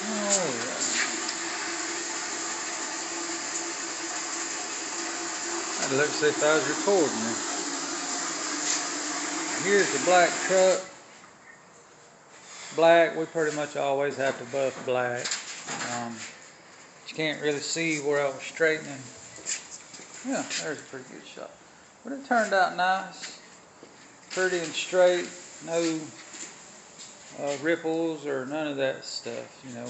Oh, I'd look to see if I was recording it. Here's the black truck. Black, we pretty much always have to buff black. You can't really see where I was straightening. Yeah, there's a pretty good shot. But it turned out nice, pretty and straight. No ripples or none of that stuff. You know,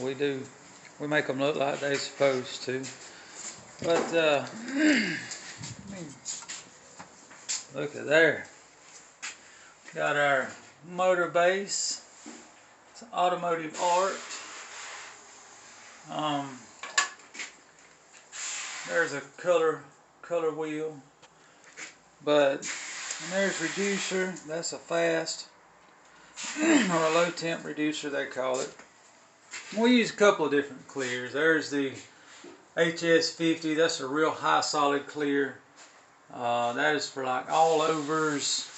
we make them look like they're supposed to. But I mean, look at there. Got our motor base. It's automotive art. There's a color wheel. But and there's reducer. That's a fast or a low temp reducer they call it. We use a couple of different clears. There's the HS50. That's a real high solid clear. That is for like all overs.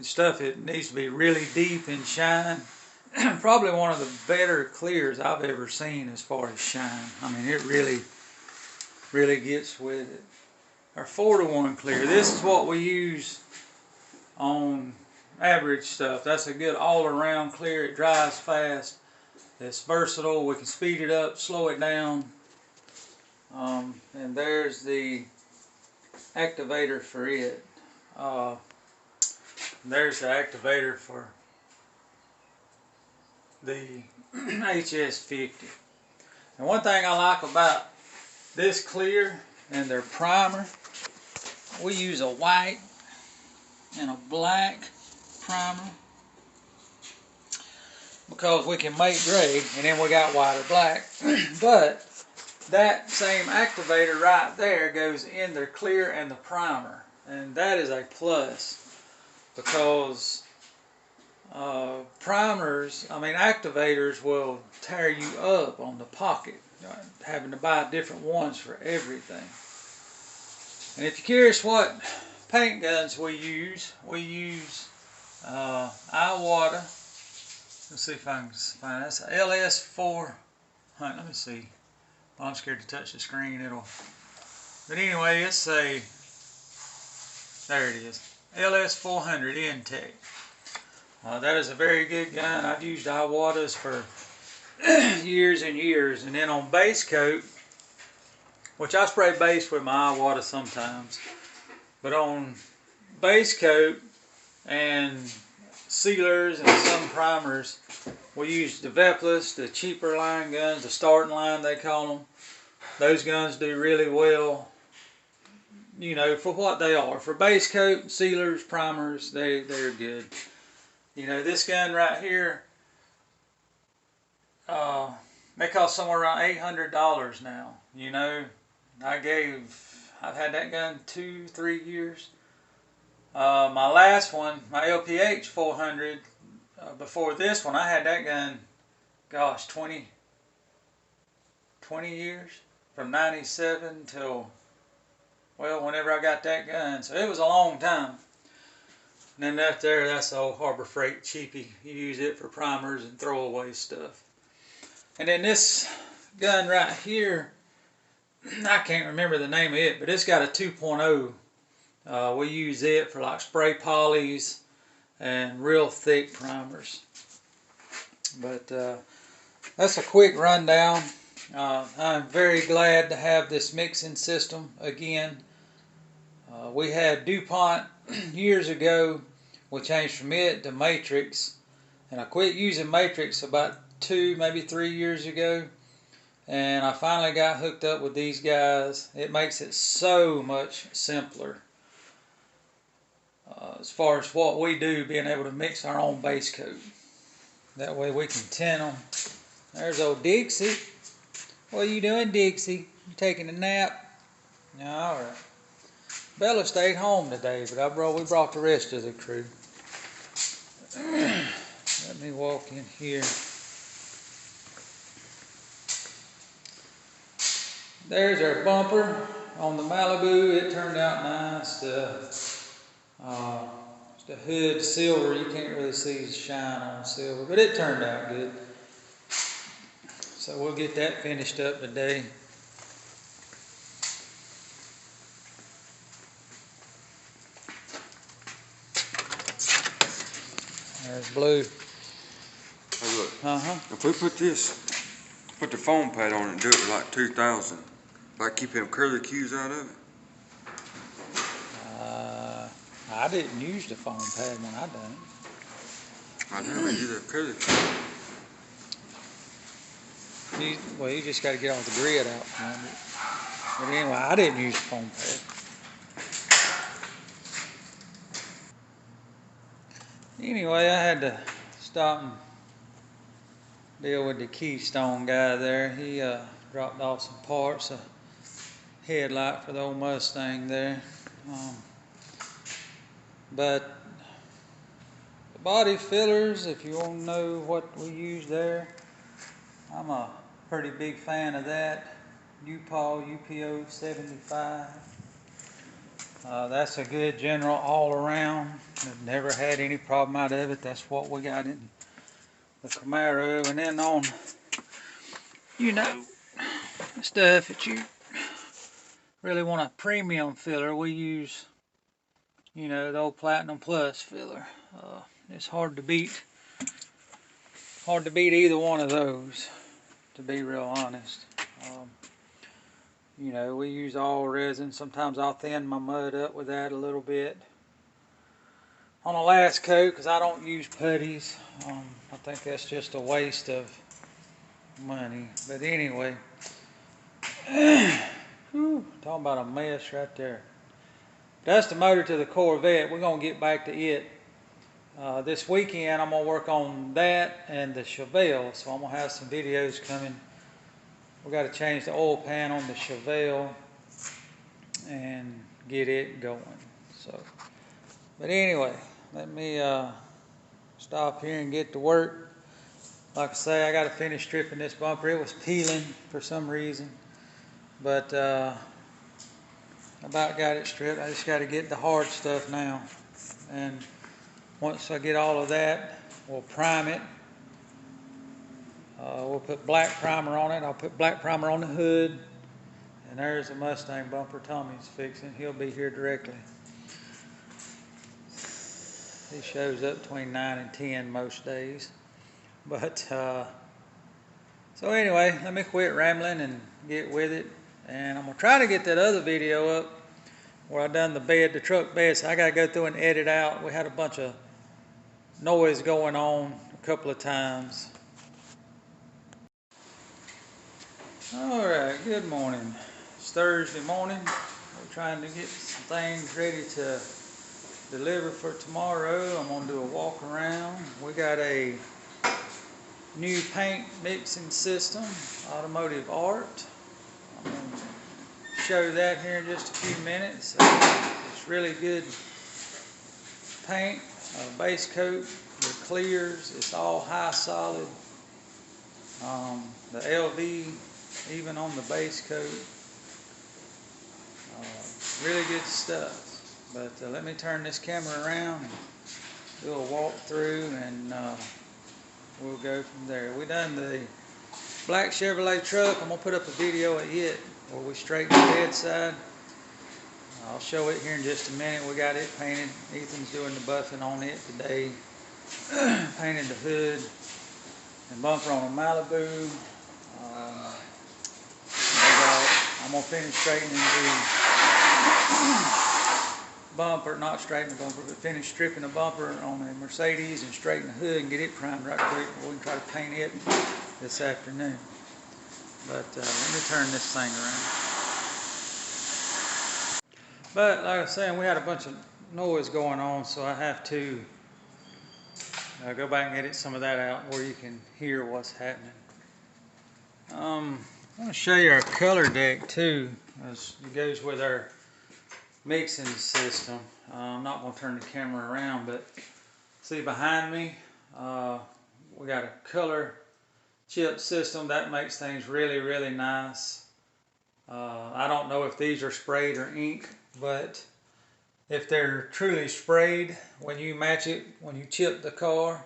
Stuff it needs to be really deep and shine. Probably one of the better clears I've ever seen as far as shine. I mean, it really gets with it. Our 4-to-1 clear. This is what we use on average stuff. That's a good all-around clear. It dries fast. It's versatile. We can speed it up, slow it down. And there's the activator for it. There's the activator for the HS50. And one thing I like about this clear and their primer, we use a white and a black primer because we can make gray, and then we got white or black. But that same activator right there goes in the clear and the primer, and that is a plus because primers, I mean activators will tear you up on the pocket, having to buy different ones for everything. And if you're curious what paint guns we use Iwata. Let's see if I can find it. That's a LS400. Let me see. Well, I'm scared to touch the screen. But anyway, it's a, there it is, LS400 Intech. That is a very good gun. I've used Iwatas for years and years. And then on base coat, which I spray base with my Iwata sometimes, but on base coat and sealers and some primers, we use the Veplis, the cheaper line guns, the starting line they call them. Those guns do really well, you know, for what they are. For base coat, sealers, primers, they're good. You know, this gun right here, they cost somewhere around $800 now. You know, I've had that gun 2-3 years. My last one, my LPH 400, before this one, I had that gun, gosh, 20 years, from 97 till, well, whenever I got that gun. So it was a long time. And then that there, that's the old Harbor Freight cheapie. You use it for primers and throwaway stuff. And then this gun right here, I can't remember the name of it, but it's got a 2.0. We use it for like spray polys and real thick primers. But that's a quick rundown. I'm very glad to have this mixing system again. We had DuPont years ago. We changed from it to Matrix, and I quit using Matrix about 2, maybe 3 years ago, and I finally got hooked up with these guys. It makes it so much simpler as far as what we do, being able to mix our own base coat. That way we can tint them. There's old Dixie. What are you doing, Dixie? You taking a nap? All right. Bella stayed home today, but we brought the rest of the crew. Let me walk in here. There's our bumper on the Malibu. It turned out nice. The hood silver, you can't really see the shine on silver, but it turned out good. So we'll get that finished up today. There's Blue. Hey look, Uh-huh. if we put the foam pad on it and do it with like 2,000, if I keep them curly cues out of it? I didn't use the foam pad when I done it. I never use a curly cue. Well, you just got to get all the grit out from under it. But anyway, I didn't use the foam pad. Anyway, I had to stop and deal with the Keystone guy there. He dropped off some parts, a headlight for the old Mustang there. But the body fillers, if you want to know what we use there, I'm a pretty big fan of that. U-POL UPO 75. That's a good general all around. I've never had any problem out of it. That's what we got in the Camaro. And then on, you know, stuff that you really want a premium filler, we use, you know, the old Platinum Plus filler. It's hard to beat either one of those, to be real honest. You know, we use all resin. Sometimes I'll thin my mud up with that a little bit on the last coat because I don't use putties. I think that's just a waste of money. But anyway, talking about a mess right there. That's the motor to the Corvette. We're going to get back to it. This weekend I'm going to work on that and the Chevelle. So I'm going to have some videos coming. We got to change the oil pan on the Chevelle and get it going. So, but anyway, let me stop here and get to work. Like I say, I got to finish stripping this bumper. It was peeling for some reason, but about got it stripped. I just got to get the hard stuff now, and once I get all of that, we'll prime it. We'll put black primer on it. I'll put black primer on the hood. And there's the Mustang bumper Tommy's fixing. He'll be here directly. He shows up between 9 and 10 most days. But, so anyway, let me quit rambling and get with it. And I'm going to try to get that other video up where I done the truck bed. So I got to go through and edit out. We had a bunch of noise going on a couple of times. Alright, good morning. It's Thursday morning. We're trying to get some things ready to deliver for tomorrow. I'm going to do a walk around. We got a new paint mixing system, Automotive Art. I'm going to show that here in just a few minutes. It's really good paint, base coat, the clears. It's all high solid. The LV even on the base coat. Really good stuff. But let me turn this camera around and do a walk through, and we'll go from there. We done the black Chevrolet truck. I'm going to put up a video of it where we straighten the bedside. I'll show it here in just a minute. We got it painted. Ethan's doing the buffing on it today. Painted the hood and bumper on a Malibu. I'm going to finish straightening the bumper, not straighten the bumper, but finish stripping the bumper on a Mercedes and straighten the hood and get it primed right quick. We can try to paint it this afternoon. But let me turn this thing around. But like I was saying, we had a bunch of noise going on, so I have to go back and edit some of that out where you can hear what's happening. I'm going to show you our color deck too, as it goes with our mixing system. I'm not going to turn the camera around, but see behind me, we got a color chip system that makes things really, really nice. I don't know if these are sprayed or ink, but if they're truly sprayed, when you match it, when you chip the car,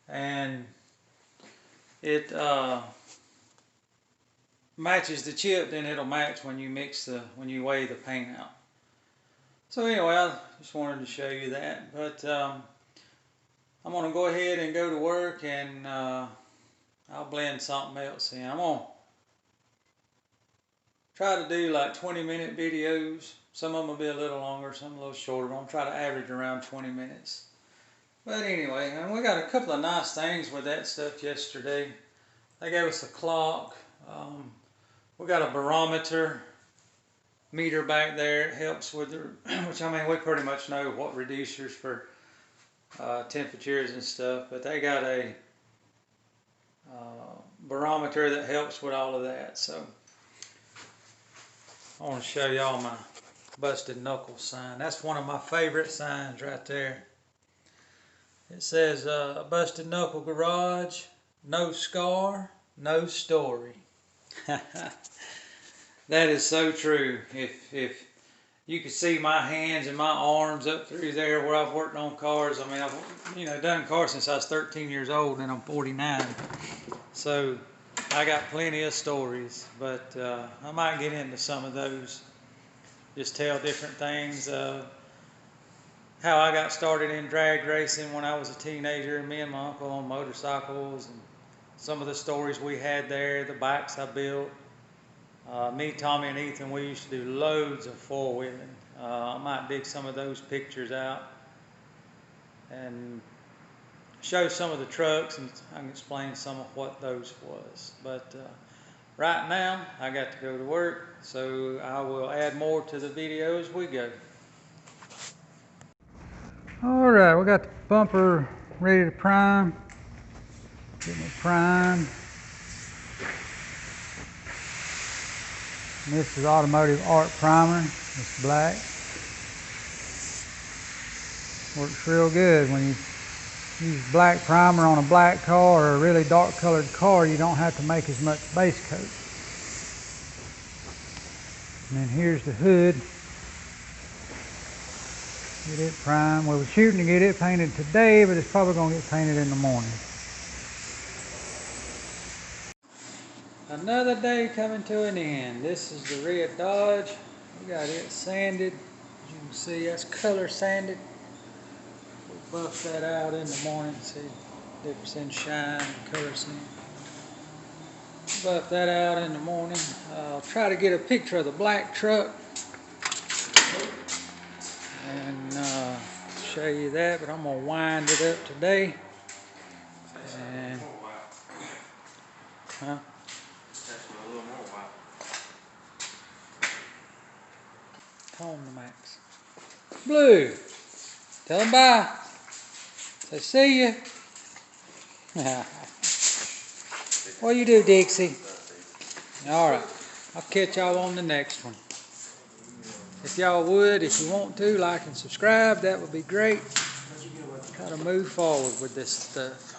and it matches the chip, then it'll match when you when you weigh the paint out. So anyway, I just wanted to show you that. But I'm gonna go ahead and go to work, and I'll blend something else in. I'm gonna try to do like 20-minute videos. Some of them will be a little longer, some a little shorter. I'm gonna try to average around 20 minutes. But anyway, and we got a couple of nice things with that stuff yesterday. They gave us a clock. We got a barometer meter back there. It helps with the, which I mean, we pretty much know what reducers for temperatures and stuff. But they got a barometer that helps with all of that. So I want to show y'all my busted knuckle sign. That's one of my favorite signs right there. It says busted knuckle garage, no scar, no story. That is so true. If you could see my hands and my arms up through there where I've worked on cars. I mean, I've done cars since I was 13 years old, and I'm 49. So I got plenty of stories, but I might get into some of those. Just tell different things. How I got started in drag racing when I was a teenager, me and my uncle on motorcycles, and some of the stories we had there, the bikes I built. Me, Tommy, and Ethan, we used to do loads of four-wheeling. I might dig some of those pictures out and show some of the trucks, and I can explain some of what those was. But right now, I got to go to work, so I will add more to the video as we go. All right, we got the bumper ready to prime. Getting it primed. And this is Automotive Art Primer. It's black. Works real good when you use black primer on a black car or a really dark colored car. You don't have to make as much base coat. And then here's the hood. Get it primed. We were shooting to get it painted today, but it's probably going to get painted in the morning. Another day coming to an end. This is the red Dodge. We got it sanded. As you can see, that's color sanded. We'll buff that out in the morning. See the difference in shine and color sand. Buff that out in the morning. I'll try to get a picture of the black truck and show you that, but I'm going to wind it up today. And, Tone the max. Blue, tell them bye. Say see ya. What do you do, Dixie? All right, I'll catch y'all on the next one. If y'all would, if you want to, like and subscribe, that would be great. Try to move forward with this stuff.